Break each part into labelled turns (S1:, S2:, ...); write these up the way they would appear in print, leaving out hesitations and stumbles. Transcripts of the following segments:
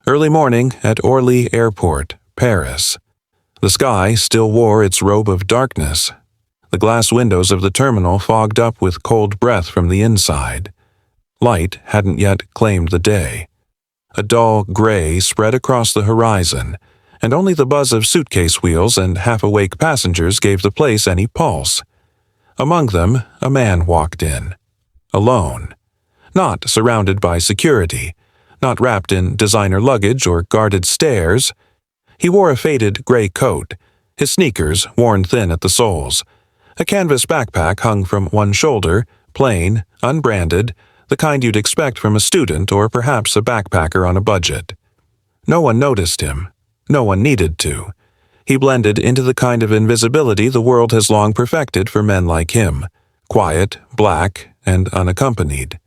S1: Early morning at Orly Airport, Paris. The sky still wore its robe of darkness. The glass windows of the terminal fogged up with cold breath from the inside. Light hadn't yet claimed the day. A dull gray spread across the horizon, and only the buzz of suitcase wheels and half-awake passengers gave the place any pulse. Among them, a man walked in. Alone. Not surrounded by security. Not wrapped in designer luggage or guarded stairs. He wore a faded gray coat, his sneakers worn thin at the soles. A canvas backpack hung from one shoulder, plain, unbranded, the kind you'd expect from a student or perhaps a backpacker on a budget. No one noticed him. No one needed to. He blended into the kind of invisibility the world has long perfected for men like him, quiet, black, and unaccompanied.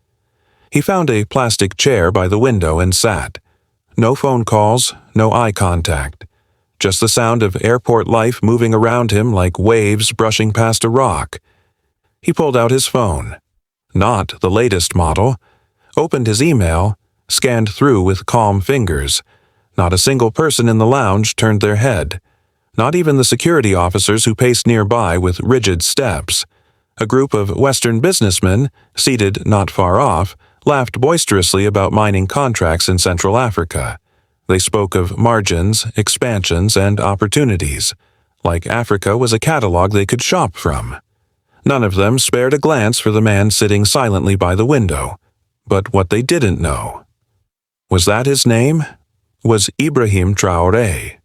S1: He found a plastic chair by the window and sat. No phone calls, no eye contact. Just the sound of airport life moving around him like waves brushing past a rock. He pulled out his phone. Not the latest model. Opened his email, scanned through with calm fingers. Not a single person in the lounge turned their head. Not even the security officers who paced nearby with rigid steps. A group of Western businessmen, seated not far off, laughed boisterously about mining contracts in Central Africa. They spoke of margins, expansions, and opportunities, like Africa was a catalog they could shop from. None of them spared a glance for the man sitting silently by the window. But what they didn't know. Was that his name? Was Ibrahim Traoré,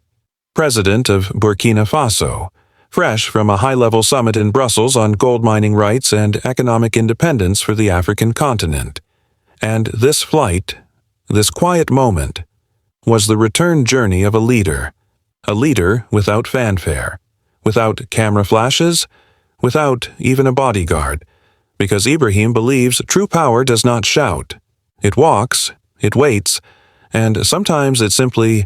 S1: president of Burkina Faso, fresh from a high-level summit in Brussels on gold mining rights and economic independence for the African continent. And this flight, this quiet moment, was the return journey of a leader without fanfare, without camera flashes, without even a bodyguard, because Ibrahim believes true power does not shout. It walks, it waits, and sometimes it simply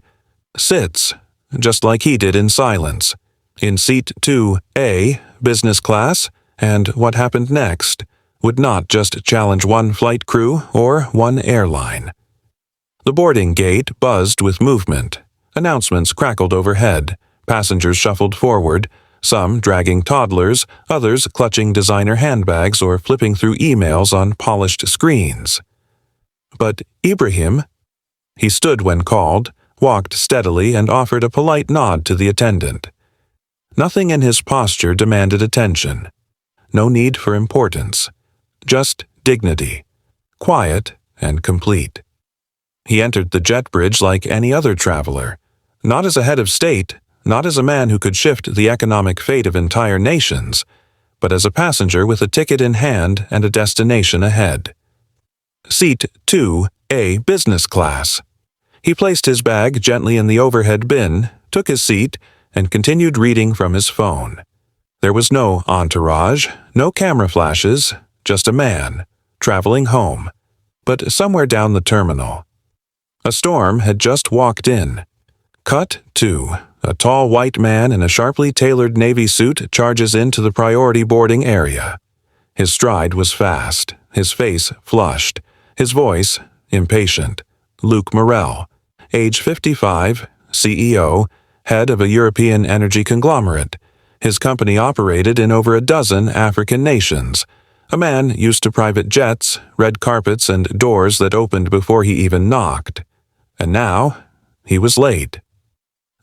S1: sits, just like he did in silence, in seat 2A, business class, and what happened next would not just challenge one flight crew or one airline. The boarding gate buzzed with movement. Announcements crackled overhead. Passengers shuffled forward, some dragging toddlers, others clutching designer handbags or flipping through emails on polished screens. But Ibrahim? He stood when called, walked steadily, and offered a polite nod to the attendant. Nothing in his posture demanded attention. No need for importance. Just dignity. Quiet and complete. He entered the jet bridge like any other traveler, not as a head of state, not as a man who could shift the economic fate of entire nations, but as a passenger with a ticket in hand and a destination ahead. Seat 2A, business class. He placed his bag gently in the overhead bin, took his seat, and continued reading from his phone. There was no entourage, no camera flashes, just a man, traveling home, but somewhere down the terminal. A storm had just walked in. Cut 2. A tall white man in a sharply tailored navy suit charges into the priority boarding area. His stride was fast, his face flushed, his voice impatient. Luc Morel, age 55, CEO, head of a European energy conglomerate. His company operated in over a dozen African nations. A man used to private jets, red carpets, and doors that opened before he even knocked. And now, he was late.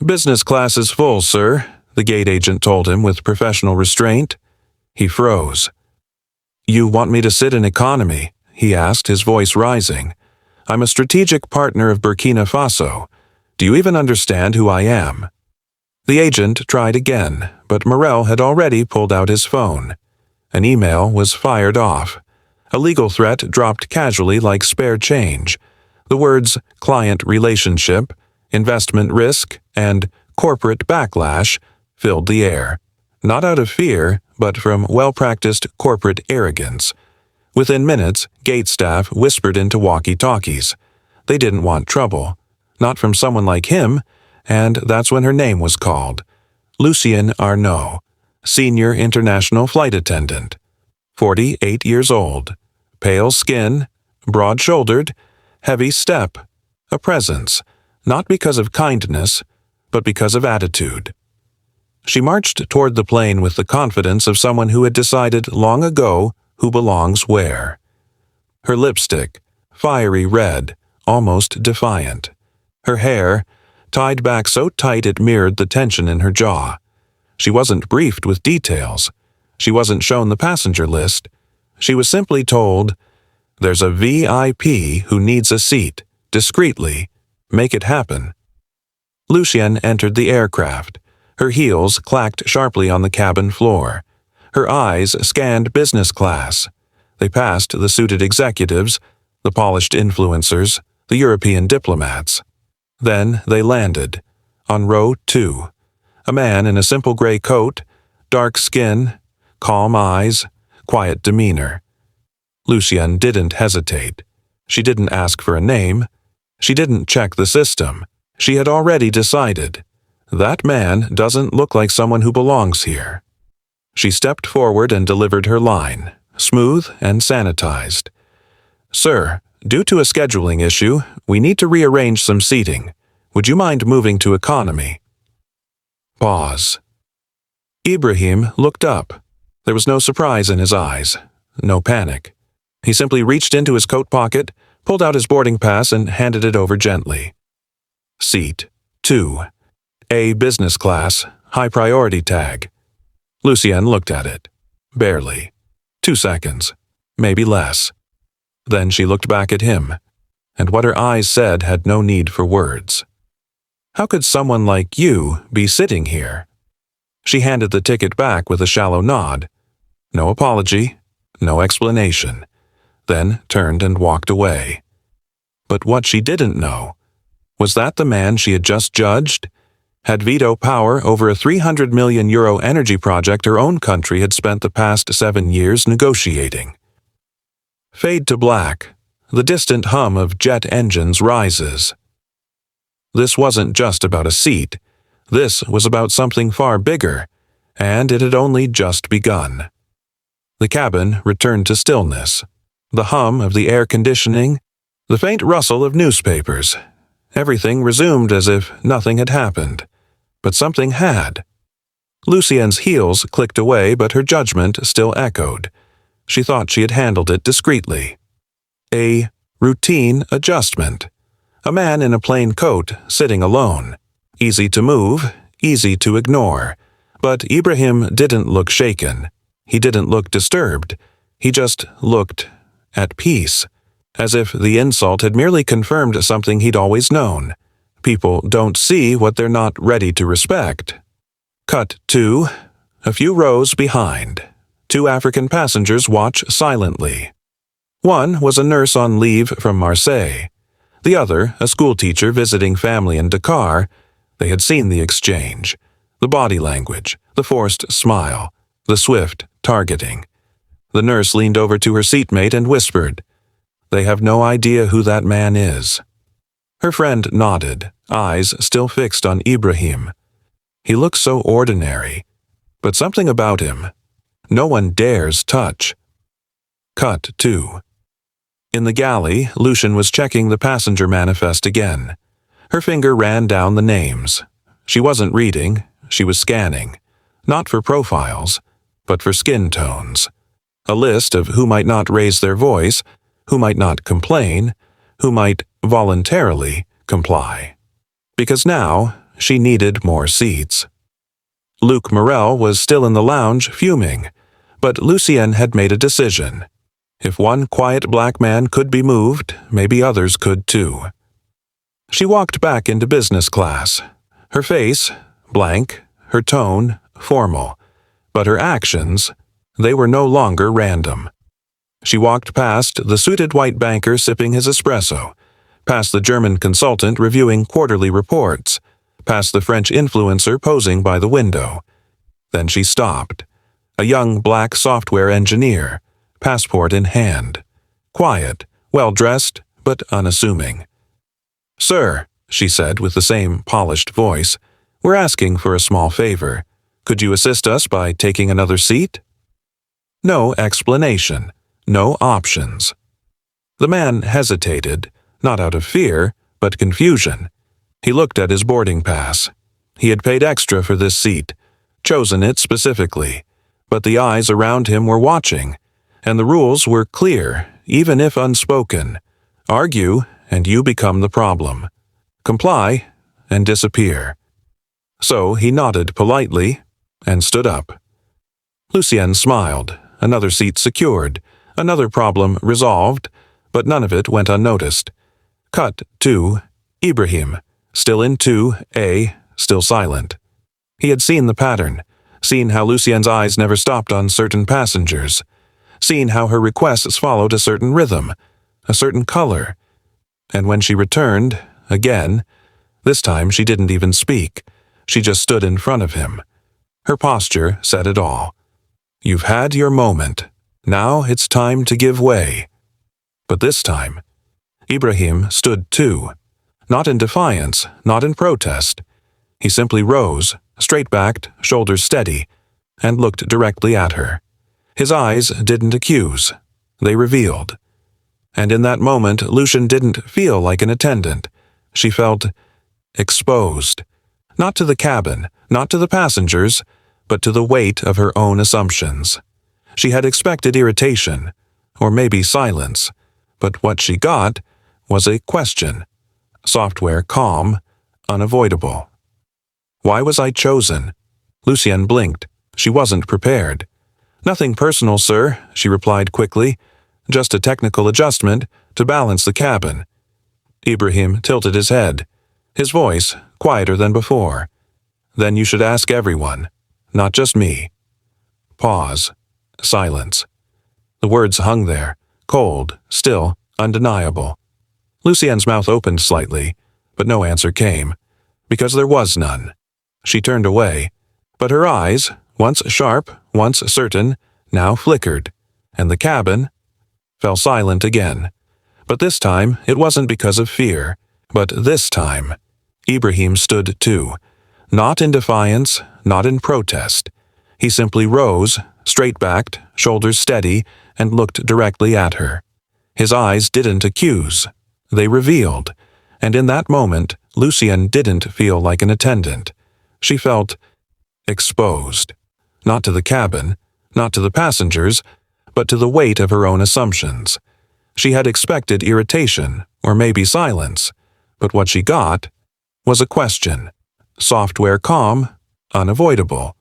S1: "Business class is full, sir," the gate agent told him with professional restraint. He froze. "You want me to sit in economy?" he asked, his voice rising. "I'm a strategic partner of Burkina Faso. Do you even understand who I am?" The agent tried again, but Morel had already pulled out his phone. An email was fired off. A legal threat dropped casually like spare change. The words client relationship, investment risk, and corporate backlash filled the air. Not out of fear, but from well-practiced corporate arrogance. Within minutes, gate staff whispered into walkie-talkies. They didn't want trouble. Not from someone like him, and that's when her name was called. Lucienne Arnaud, senior international flight attendant. 48 years old. Pale skin, broad-shouldered, heavy step, a presence, not because of kindness, but because of attitude. She marched toward the plane with the confidence of someone who had decided long ago who belongs where. Her lipstick, fiery red, almost defiant. Her hair, tied back so tight it mirrored the tension in her jaw. She wasn't briefed with details. She wasn't shown the passenger list. She was simply told, "There's a VIP who needs a seat. Discreetly. Make it happen." Lucienne entered the aircraft. Her heels clacked sharply on the cabin floor. Her eyes scanned business class. They passed the suited executives, the polished influencers, the European diplomats. Then they landed, on row 2. A man in a simple gray coat, dark skin, calm eyes, quiet demeanor. Lucienne didn't hesitate. She didn't ask for a name. She didn't check the system. She had already decided. That man doesn't look like someone who belongs here. She stepped forward and delivered her line, smooth and sanitized. "Sir, due to a scheduling issue, we need to rearrange some seating. Would you mind moving to economy?" Pause. Ibrahim looked up. There was no surprise in his eyes, no panic. He simply reached into his coat pocket, pulled out his boarding pass, and handed it over gently. Seat 2. A business class, high priority tag. Lucienne looked at it. Barely. 2 seconds. Maybe less. Then she looked back at him, and what her eyes said had no need for words. "How could someone like you be sitting here?" She handed the ticket back with a shallow nod. No apology, no explanation. Then turned and walked away. But what she didn't know was that the man she had just judged had veto power over a €300 million energy project her own country had spent the past 7 years negotiating. Fade to black. The distant hum of jet engines rises. This wasn't just about a seat. This was about something far bigger, and it had only just begun. The cabin returned to stillness. The hum of the air conditioning, the faint rustle of newspapers. Everything resumed as if nothing had happened. But something had. Lucienne's heels clicked away, but her judgment still echoed. She thought she had handled it discreetly. A routine adjustment. A man in a plain coat, sitting alone. Easy to move, easy to ignore. But Ibrahim didn't look shaken. He didn't look disturbed. He just looked at peace, as if the insult had merely confirmed something he'd always known. People don't see what they're not ready to respect. Cut 2. A few rows behind. 2 African passengers watch silently. One was a nurse on leave from Marseille. The other, a schoolteacher visiting family in Dakar. They had seen the exchange. The body language, the forced smile, the swift targeting. The nurse leaned over to her seatmate and whispered, "They have no idea who that man is." Her friend nodded, eyes still fixed on Ibrahim. He looked so ordinary, but something about him. No one dares touch. Cut 2. In the galley, Lucienne was checking the passenger manifest again. Her finger ran down the names. She wasn't reading, she was scanning. Not for profiles, but for skin tones. A list of who might not raise their voice, who might not complain, who might voluntarily comply. Because now, she needed more seats. Luc Morel was still in the lounge, fuming, but Lucienne had made a decision. If one quiet black man could be moved, maybe others could too. She walked back into business class. Her face, blank, her tone, formal, but her actions, they were no longer random. She walked past the suited white banker sipping his espresso, past the German consultant reviewing quarterly reports, past the French influencer posing by the window. Then she stopped. A young black software engineer, passport in hand. Quiet, well-dressed, but unassuming. "Sir," she said with the same polished voice, "we're asking for a small favor. Could you assist us by taking another seat?" No explanation, no options. The man hesitated, not out of fear, but confusion. He looked at his boarding pass. He had paid extra for this seat, chosen it specifically, but the eyes around him were watching, and the rules were clear, even if unspoken. Argue, and you become the problem. Comply, and disappear. So he nodded politely and stood up. Lucien smiled, another seat secured, another problem resolved, but none of it went unnoticed. Cut to Ibrahim, still in 2A, still silent. He had seen the pattern, seen how Lucien's eyes never stopped on certain passengers, seen how her requests followed a certain rhythm, a certain color. And when she returned, again, this time she didn't even speak. She just stood in front of him. Her posture said it all. You've had your moment. Now it's time to give way. But this time, Ibrahim stood too. Not in defiance, not in protest. He simply rose, straight-backed, shoulders steady, and looked directly at her. His eyes didn't accuse. They revealed. And in that moment, Lucien didn't feel like an attendant. She felt exposed. Not to the cabin, not to the passengers, but to the weight of her own assumptions. She had expected irritation, or maybe silence, but what she got was a question. Software calm, unavoidable. Why was I chosen? Lucien blinked. She wasn't prepared. Nothing personal, sir, she replied quickly. Just a technical adjustment to balance the cabin. Ibrahim tilted his head, his voice quieter than before. Then you should ask everyone, not just me. Pause. Silence. The words hung there, cold, still, undeniable. Lucien's mouth opened slightly, but no answer came, because there was none. She turned away, but her eyes, once sharp, once certain, now flickered, and the cabin fell silent again. But this time it wasn't because of fear, but this time Ibrahim stood too, not in defiance, not in protest. He simply rose, straight-backed, shoulders steady, and looked directly at her. His eyes didn't accuse. They revealed, and in that moment, Lucien didn't feel like an attendant. She felt exposed, not to the cabin, not to the passengers, but to the weight of her own assumptions. She had expected irritation, or maybe silence, but what she got was a question. Software calm, unavoidable.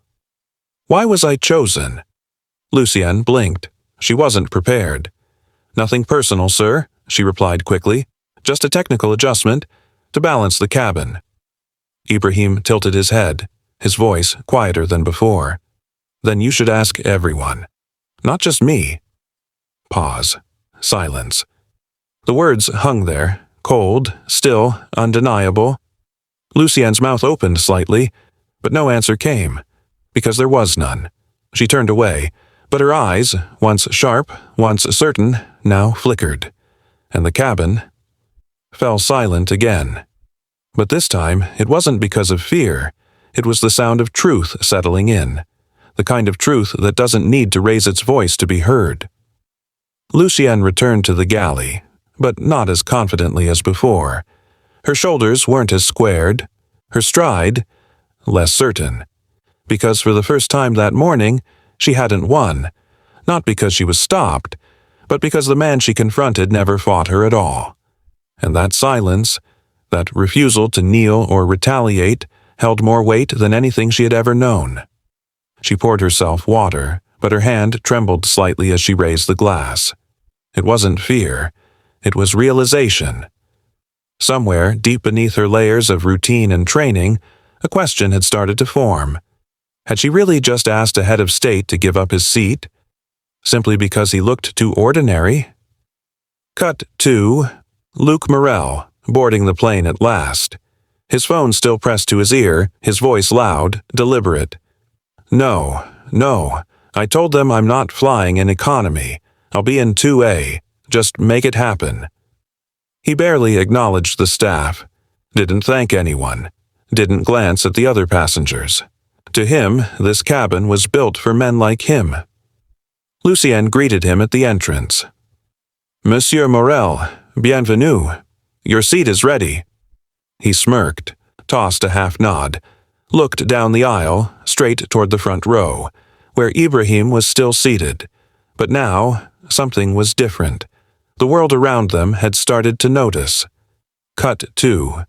S1: Why was I chosen? Lucien blinked. She wasn't prepared. Nothing personal, sir, she replied quickly. Just a technical adjustment to balance the cabin. Ibrahim tilted his head, his voice quieter than before. Then you should ask everyone, not just me. Pause. Silence. The words hung there, cold, still, undeniable. Lucien's mouth opened slightly, but no answer came, because there was none. She turned away, but her eyes, once sharp, once certain, now flickered, and the cabin fell silent again. But this time it wasn't because of fear. It was the sound of truth settling in, the kind of truth that doesn't need to raise its voice to be heard. Lucien returned to the galley, but not as confidently as before. Her shoulders weren't as squared, her stride less certain, because for the first time that morning she hadn't won, not because she was stopped, but because the man she confronted never fought her at all. And that silence, that refusal to kneel or retaliate, held more weight than anything she had ever known. She poured herself water, but her hand trembled slightly as she raised the glass. It wasn't fear, it was realization. Somewhere, deep beneath her layers of routine and training, a question had started to form. Had she really just asked a head of state to give up his seat, simply because he looked too ordinary? Cut to Luc Morel, boarding the plane at last. His phone still pressed to his ear, his voice loud, deliberate. No, I told them I'm not flying in economy. I'll be in 2A. Just make it happen. He barely acknowledged the staff, didn't thank anyone, didn't glance at the other passengers. To him, this cabin was built for men like him. Lucien greeted him at the entrance. Monsieur Morel, bienvenue. Your seat is ready. He smirked, tossed a half nod, looked down the aisle, straight toward the front row, where Ibrahim was still seated. But now, something was different. The world around them had started to notice. Cut 2.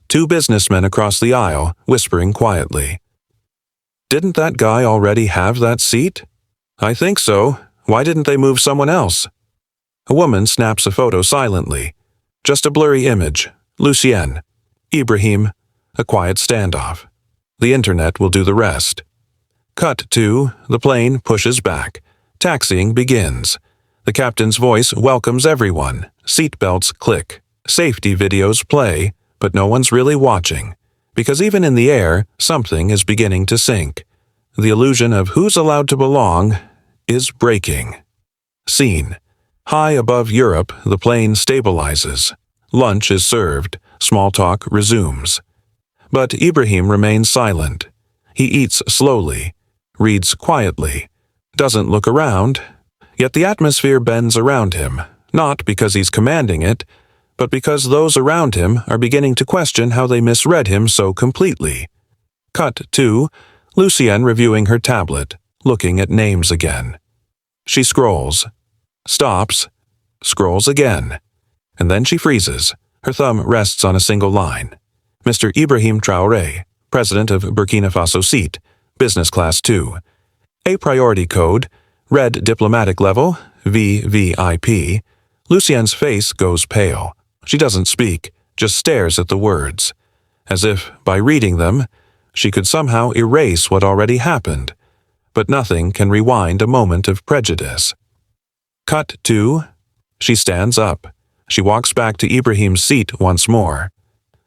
S1: Two businessmen across the aisle, whispering quietly. "Didn't that guy already have that seat?" "I think so. Why didn't they move someone else?" A woman snaps a photo silently. Just a blurry image. Lucien. Ibrahim. A quiet standoff. The internet will do the rest. Cut 2. The plane pushes back. Taxiing begins. The captain's voice welcomes everyone. Seatbelts click. Safety videos play, but no one's really watching. Because even in the air, something is beginning to sink. The illusion of who's allowed to belong is breaking. Scene. High above Europe, the plane stabilizes. Lunch is served. Small talk resumes. But Ibrahim remains silent. He eats slowly, reads quietly, doesn't look around, yet the atmosphere bends around him, not because he's commanding it, but because those around him are beginning to question how they misread him so completely. Cut 2. Lucienne reviewing her tablet, looking at names again. She scrolls, stops, scrolls again, and then she freezes. Her thumb rests on a single line. Mr. Ibrahim Traoré, President of Burkina Faso seat, Business Class 2. A priority code, red diplomatic level, VVIP. Lucienne's face goes pale. She doesn't speak, just stares at the words, as if, by reading them, she could somehow erase what already happened. But nothing can rewind a moment of prejudice. Cut 2. She stands up. She walks back to Ibrahim's seat once more.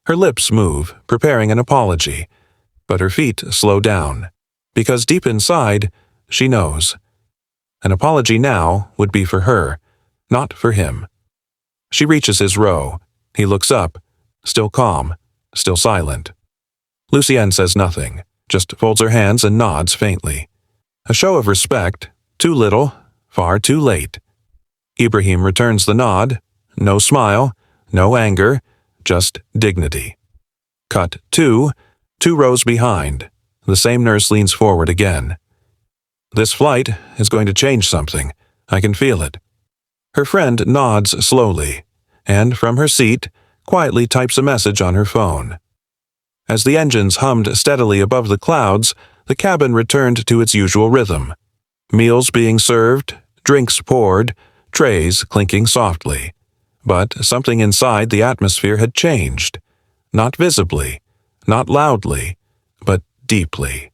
S1: Her lips move, preparing an apology, but her feet slow down, because deep inside, she knows. An apology now would be for her, not for him. She reaches his row. He looks up, still calm, still silent. Lucienne says nothing, just folds her hands and nods faintly. A show of respect, too little, far too late. Ibrahim returns the nod. No smile, no anger, just dignity. Cut 2. 2 rows behind. The same nurse leans forward again. "This flight is going to change something. I can feel it." Her friend nods slowly, and from her seat, quietly types a message on her phone. As the engines hummed steadily above the clouds, the cabin returned to its usual rhythm. Meals being served, drinks poured, trays clinking softly. But something inside the atmosphere had changed. Not visibly, not loudly, but deeply.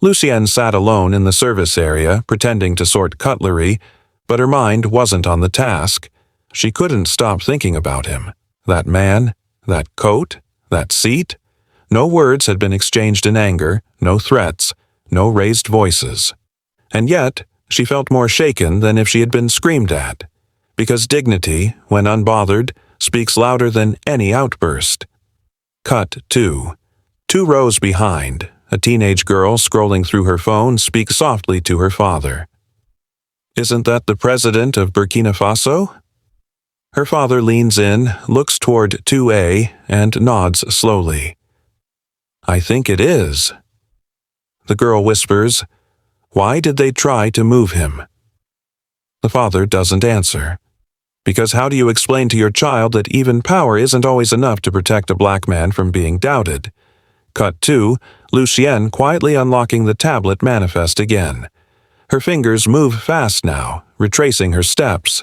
S1: Lucienne sat alone in the service area, pretending to sort cutlery, but her mind wasn't on the task. She couldn't stop thinking about him. That man, that coat, that seat. No words had been exchanged in anger, no threats, no raised voices. And yet, she felt more shaken than if she had been screamed at. Because dignity, when unbothered, speaks louder than any outburst. Cut 2. 2 rows behind, a teenage girl scrolling through her phone speaks softly to her father. "Isn't that the president of Burkina Faso?" Her father leans in, looks toward 2A, and nods slowly. "I think it is." The girl whispers, "Why did they try to move him?" The father doesn't answer. Because how do you explain to your child that even power isn't always enough to protect a black man from being doubted? Cut 2. Lucienne quietly unlocking the tablet manifest again. Her fingers move fast now, retracing her steps.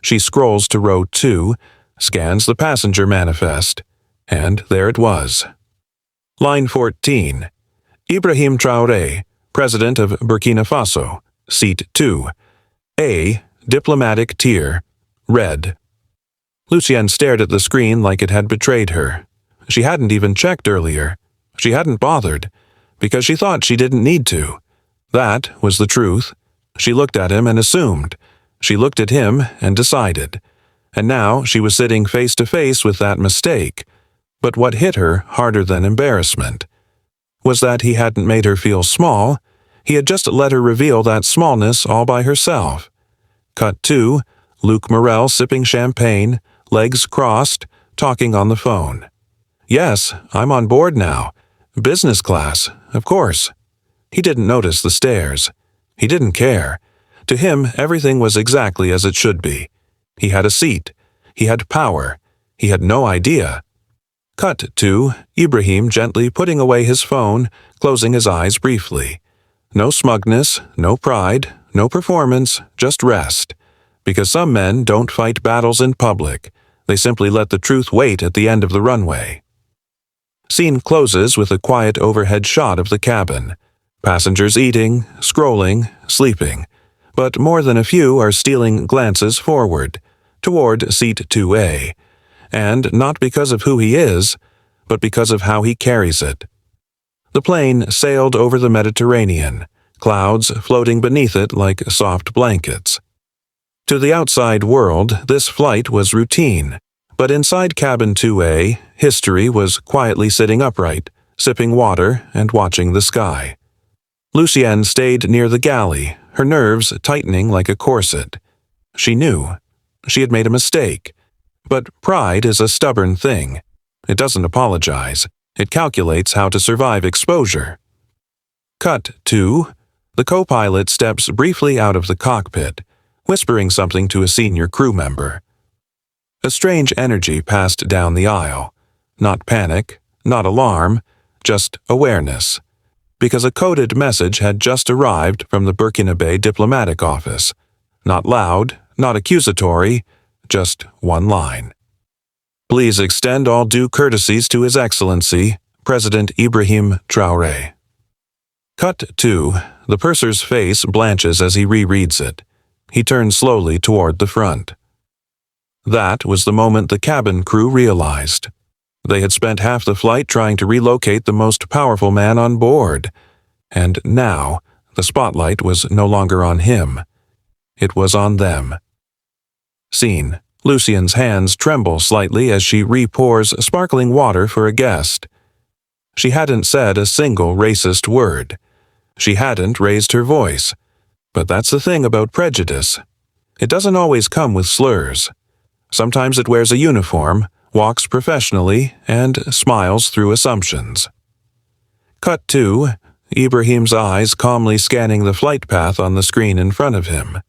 S1: She scrolls to row 2, scans the passenger manifest, and there it was. Line 14. Ibrahim Traoré, President of Burkina Faso, Seat 2. A. Diplomatic tier. Red. Lucienne stared at the screen like it had betrayed her. She hadn't even checked earlier. She hadn't bothered, because she thought she didn't need to. That was the truth. She looked at him and assumed. She looked at him and decided. And now she was sitting face to face with that mistake. But what hit her harder than embarrassment was that he hadn't made her feel small. He had just let her reveal that smallness all by herself. Cut 2. Luc Morel sipping champagne, legs crossed, talking on the phone. Yes, I'm on board now. Business class, of course. He didn't notice the stairs. He didn't care. To him, everything was exactly as it should be. He had a seat. He had power. He had no idea. Cut to Ibrahim gently putting away his phone, closing his eyes briefly. No smugness, no pride, no performance, just rest. Because some men don't fight battles in public. They simply let the truth wait at the end of the runway. Scene closes with a quiet overhead shot of the cabin. Passengers eating, scrolling, sleeping. But more than a few are stealing glances forward, toward seat 2A. And not because of who he is, but because of how he carries it. The plane sailed over the Mediterranean, clouds floating beneath it like soft blankets. To the outside world, this flight was routine, but inside cabin 2A, history was quietly sitting upright, sipping water and watching the sky. Lucienne stayed near the galley, her nerves tightening like a corset. She knew. She had made a mistake. But pride is a stubborn thing. It doesn't apologize. It calculates how to survive exposure. Cut to the co-pilot steps briefly out of the cockpit, whispering something to a senior crew member. A strange energy passed down the aisle. Not panic, not alarm, just awareness. Because a coded message had just arrived from the Burkina Faso diplomatic office. Not loud, not accusatory, just one line. Please extend all due courtesies to His Excellency, President Ibrahim Traoré. Cut to the purser's face blanches as he rereads it. He turns slowly toward the front. That was the moment the cabin crew realized. They had spent half the flight trying to relocate the most powerful man on board. And now, the spotlight was no longer on him. It was on them. Scene. Lucien's hands tremble slightly as she re-pours sparkling water for a guest. She hadn't said a single racist word. She hadn't raised her voice. But that's the thing about prejudice. It doesn't always come with slurs. Sometimes it wears a uniform, walks professionally, and smiles through assumptions. Cut to Ibrahim's eyes calmly scanning the flight path on the screen in front of him.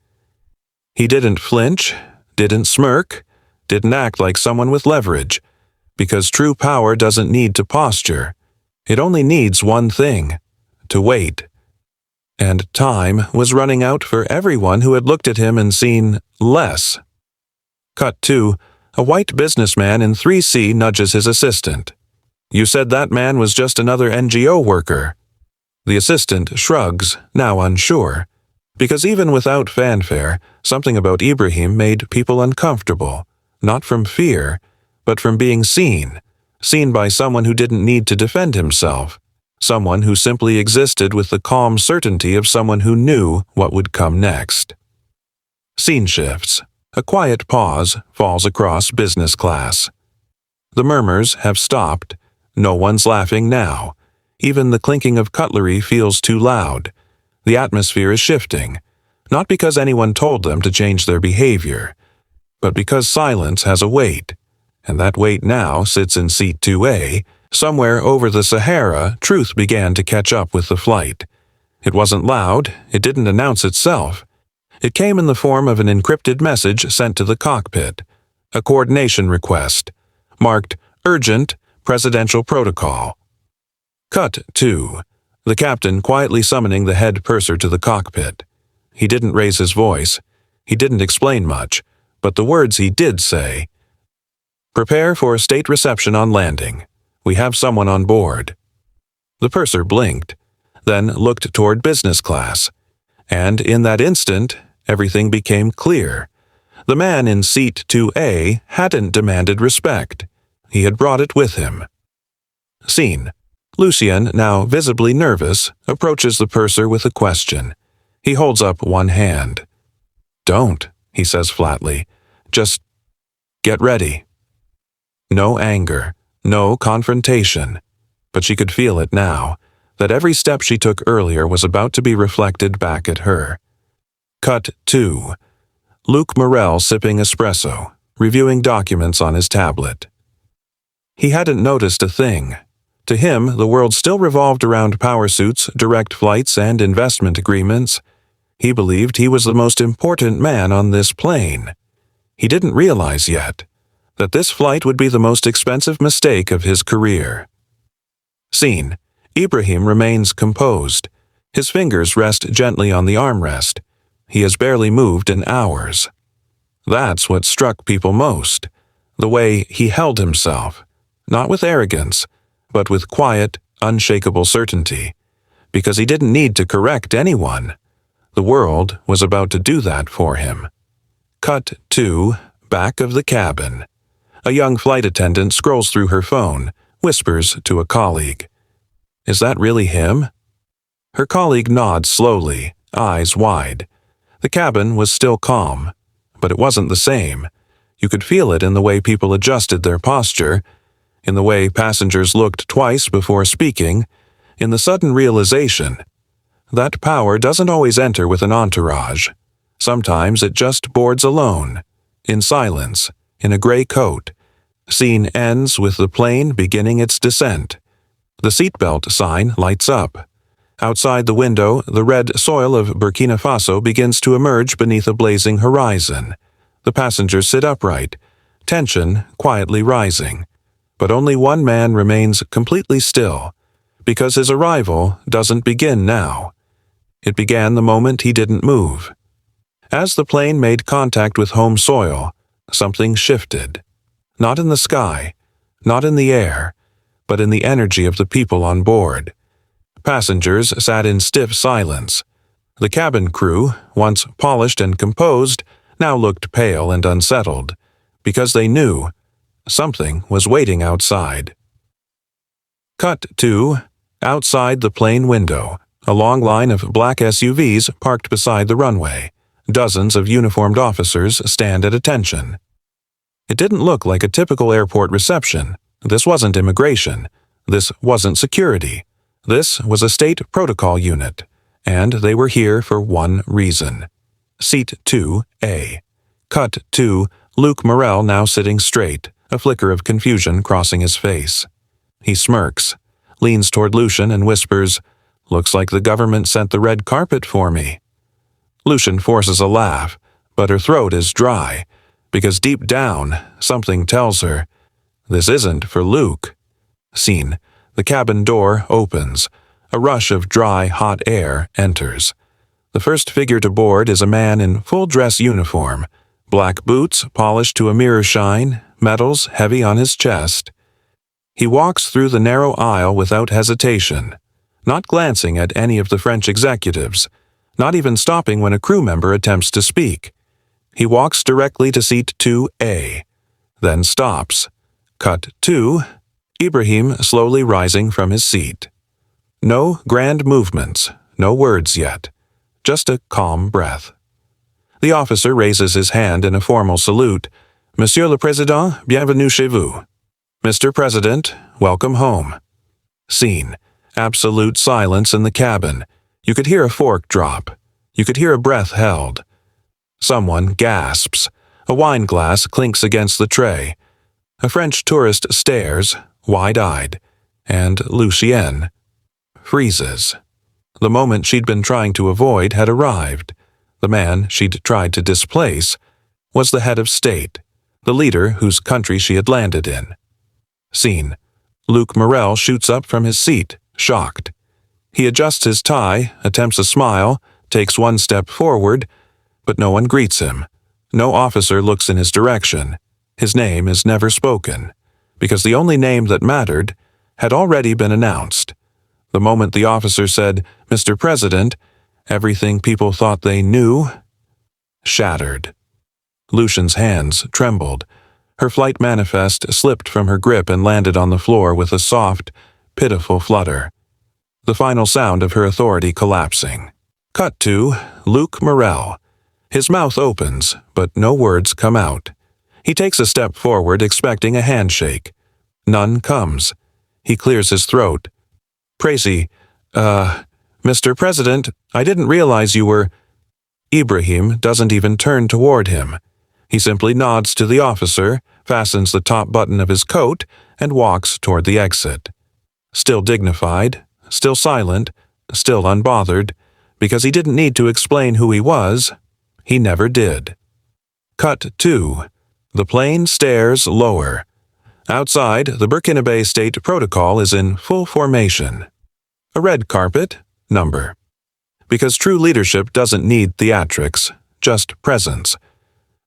S1: He didn't flinch, didn't smirk, didn't act like someone with leverage, because true power doesn't need to posture. It only needs one thing: to wait. And time was running out for everyone who had looked at him and seen less. Cut to a white businessman in 3C nudges his assistant. You said that man was just another NGO worker. The assistant shrugs, now unsure, because even without fanfare, something about Ibrahim made people uncomfortable, not from fear, but from being seen by someone who didn't need to defend himself, someone who simply existed with the calm certainty of someone who knew what would come next. Scene shifts. A quiet pause falls across business class. The murmurs have stopped. No one's laughing now. Even the clinking of cutlery feels too loud. The atmosphere is shifting, not because anyone told them to change their behavior, but because silence has a weight, and that weight now sits in seat 2A. Somewhere over the Sahara, truth began to catch up with the flight. It wasn't loud, it didn't announce itself. It came in the form of an encrypted message sent to the cockpit, a coordination request, marked Urgent Presidential Protocol. Cut to the captain quietly summoning the head purser to the cockpit. He didn't raise his voice. He didn't explain much, but the words he did say: Prepare for a state reception on landing. We have someone on board. The purser blinked, then looked toward business class, and in that instant, everything became clear. The man in seat 2A hadn't demanded respect. He had brought it with him. Scene. Lucien, now visibly nervous, approaches the purser with a question. He holds up one hand. Don't, he says flatly. Just get ready. No anger, no confrontation. But she could feel it now, that every step she took earlier was about to be reflected back at her. Cut to Luc Morel sipping espresso, reviewing documents on his tablet. He hadn't noticed a thing. To him, the world still revolved around power suits, direct flights, and investment agreements. He believed he was the most important man on this plane. He didn't realize yet that this flight would be the most expensive mistake of his career. Scene. Ibrahim remains composed. His fingers rest gently on the armrest. He has barely moved in hours. That's what struck people most, the way he held himself, not with arrogance, but with quiet, unshakable certainty, because he didn't need to correct anyone. The world was about to do that for him. Cut to back of the cabin. A young flight attendant scrolls through her phone, whispers to a colleague. Is that really him? Her colleague nods slowly, eyes wide. The cabin was still calm, but it wasn't the same. You could feel it in the way people adjusted their posture, in the way passengers looked twice before speaking, in the sudden realization that power doesn't always enter with an entourage. Sometimes it just boards alone, in silence, in a gray coat. Scene ends with the plane beginning its descent. The seatbelt sign lights up. Outside the window, the red soil of Burkina Faso begins to emerge beneath a blazing horizon. The passengers sit upright, tension quietly rising. But only one man remains completely still, because his arrival doesn't begin now. It began the moment he didn't move. As the plane made contact with home soil, something shifted. Not in the sky, not in the air, but in the energy of the people on board. Passengers sat in stiff silence. The cabin crew, once polished and composed, now looked pale and unsettled, because they knew something was waiting outside. Cut to outside the plane window. A long line of black SUVs parked beside the runway. Dozens of uniformed officers stand at attention. It didn't look like a typical airport reception. This wasn't immigration. This wasn't security. This was a state protocol unit, and they were here for one reason. Seat 2A. Cut to Luc Morel now sitting straight, a flicker of confusion crossing his face. He smirks, leans toward Lucien and whispers, "Looks like the government sent the red carpet for me." Lucien forces a laugh, but her throat is dry, because deep down, something tells her, this isn't for Luc. Scene. The cabin door opens. A rush of dry, hot air enters. The first figure to board is a man in full-dress uniform, black boots polished to a mirror shine, medals heavy on his chest. He walks through the narrow aisle without hesitation, not glancing at any of the French executives, not even stopping when a crew member attempts to speak. He walks directly to seat 2A, then stops. Cut to Ibrahim slowly rising from his seat. No grand movements, no words yet, just a calm breath. The officer raises his hand in a formal salute. "Monsieur le Président, bienvenue chez vous." "Mr. President, welcome home." Scene. Absolute silence in the cabin. You could hear a fork drop. You could hear a breath held. Someone gasps. A wine glass clinks against the tray. A French tourist stares, wide-eyed, and Lucienne freezes. The moment she'd been trying to avoid had arrived. The man she'd tried to displace was the head of state, the leader whose country she had landed in. Scene. Luc Morel shoots up from his seat, shocked. He adjusts his tie, attempts a smile, takes one step forward, but no one greets him. No officer looks in his direction. His name is never spoken, because the only name that mattered had already been announced. The moment the officer said, "Mr. President," everything people thought they knew shattered. Lucien's hands trembled. Her flight manifest slipped from her grip and landed on the floor with a soft, pitiful flutter. The final sound of her authority collapsing. Cut to Luc Morel. His mouth opens, but no words come out. He takes a step forward, expecting a handshake. None comes. He clears his throat. "Précis, Mr. President, I didn't realize you were—" Ibrahim doesn't even turn toward him. He simply nods to the officer, fastens the top button of his coat, and walks toward the exit. Still dignified, still silent, still unbothered, because he didn't need to explain who he was. He never did. Cut 2. The plane stares lower. Outside, the Burkina Faso State Protocol is in full formation. A red carpet, number. Because true leadership doesn't need theatrics, just presence.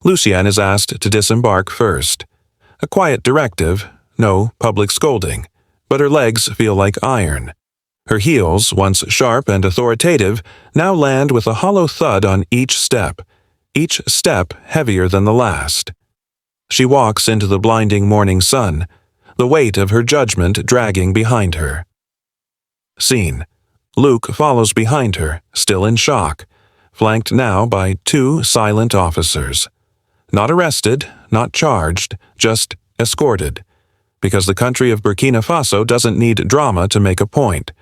S1: Lucienne is asked to disembark first. A quiet directive, no public scolding, but her legs feel like iron. Her heels, once sharp and authoritative, now land with a hollow thud on each step heavier than the last. She walks into the blinding morning sun, the weight of her judgment dragging behind her. Scene. Luke follows behind her, still in shock, flanked now by 2 silent officers. Not arrested, not charged, just escorted, because the country of Burkina Faso doesn't need drama to make a point.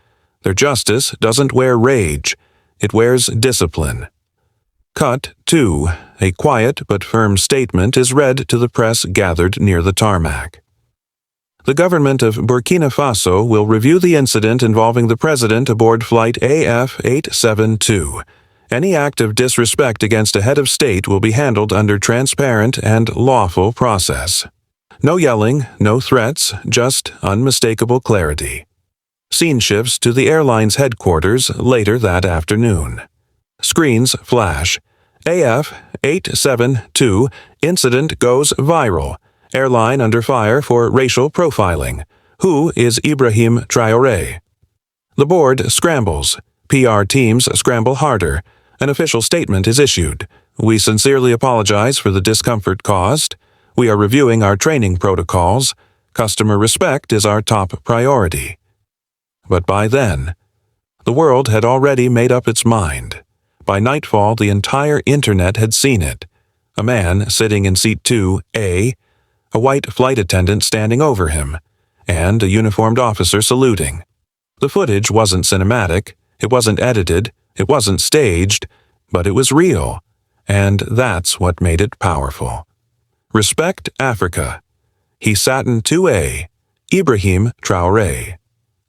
S1: Their justice doesn't wear rage, it wears discipline. Cut 2. A quiet but firm statement is read to the press gathered near the tarmac. The government of Burkina Faso will review the incident involving the president aboard Flight AF-872. Any act of disrespect against a head of state will be handled under transparent and lawful process. No yelling, no threats, just unmistakable clarity. Scene shifts to the airline's headquarters later that afternoon. Screens flash. AF-872 incident goes viral. Airline under fire for racial profiling. Who is Ibrahim Traoré? The board scrambles. PR teams scramble harder. An official statement is issued. We sincerely apologize for the discomfort caused. We are reviewing our training protocols. Customer respect is our top priority. But by then, the world had already made up its mind. By nightfall, the entire internet had seen it. A man sitting in seat 2A, a white flight attendant standing over him, and a uniformed officer saluting. The footage wasn't cinematic, it wasn't edited, it wasn't staged, but it was real, and that's what made it powerful. Respect Africa. He sat in 2A, Ibrahim Traoré.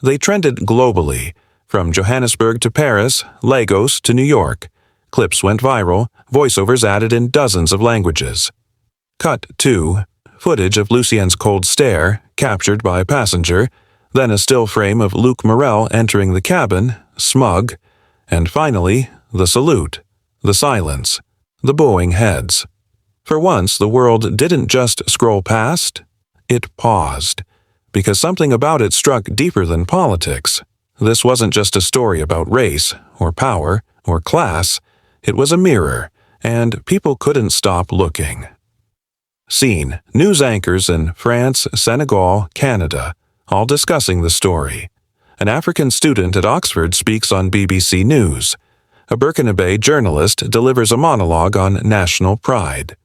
S1: They trended globally, from Johannesburg to Paris, Lagos to New York. Clips went viral, voiceovers added in dozens of languages. Cut 2. Footage of Lucienne's cold stare, captured by a passenger, then a still frame of Luc Morel entering the cabin, smug, and finally, the salute, the silence, the bowing heads. For once, the world didn't just scroll past, it paused, because something about it struck deeper than politics. This wasn't just a story about race, or power, or class, it was a mirror, and people couldn't stop looking. Scene. News anchors in France, Senegal, Canada, all discussing the story. An African student at Oxford speaks on BBC News. A Burkina Faso journalist delivers a monologue on national pride.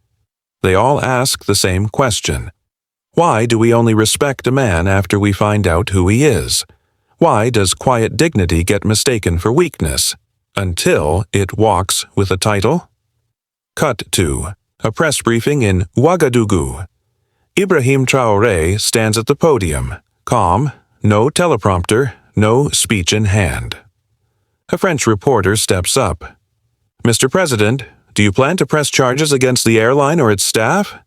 S1: They all ask the same question. Why do we only respect a man after we find out who he is? Why does quiet dignity get mistaken for weakness? Until it walks with a title? Cut 2. A press briefing in Ouagadougou. Ibrahim Traoré stands at the podium, calm, no teleprompter, no speech in hand. A French reporter steps up. Mr. President, do you plan to press charges against the airline or its staff?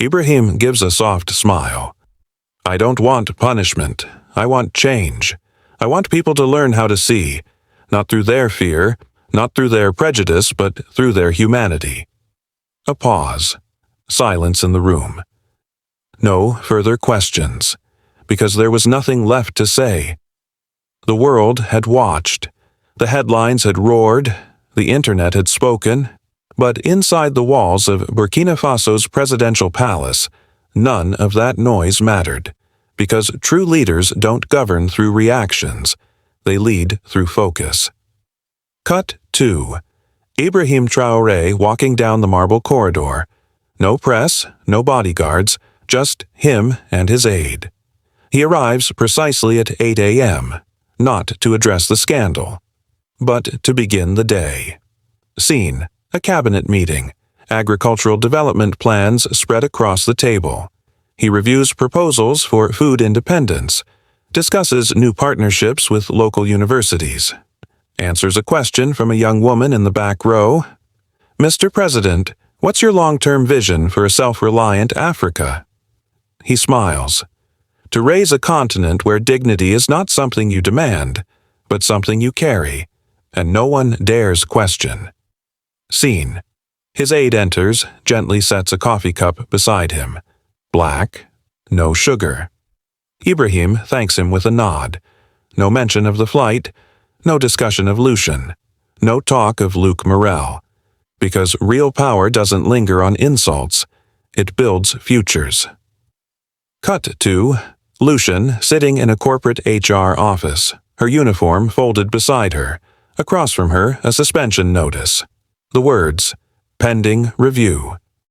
S1: Ibrahim gives a soft smile. I don't want punishment. I want change. I want people to learn how to see, not through their fear, not through their prejudice, but through their humanity. A pause. Silence in the room. No further questions, because there was nothing left to say. The world had watched. The headlines had roared. The internet had spoken. But inside the walls of Burkina Faso's presidential palace, none of that noise mattered, because true leaders don't govern through reactions. They lead through focus. Cut 2. Ibrahim Traoré walking down the marble corridor. No press, no bodyguards, just him and his aide. He arrives precisely at 8 a.m., not to address the scandal, but to begin the day. Scene. A cabinet meeting. Agricultural development plans spread across the table. He reviews proposals for food independence, discusses new partnerships with local universities, answers a question from a young woman in the back row. "Mr. President, what's your long-term vision for a self-reliant Africa?" He smiles. To raise a continent where dignity is not something you demand, but something you carry, and no one dares question. Scene. His aide enters, gently sets a coffee cup beside him. Black, no sugar. Ibrahim thanks him with a nod. No mention of the flight, no discussion of Lucian, no talk of Luc Morel. Because real power doesn't linger on insults, it builds futures. Cut to Lucian sitting in a corporate HR office, her uniform folded beside her, across from her a suspension notice. The words, "Pending review."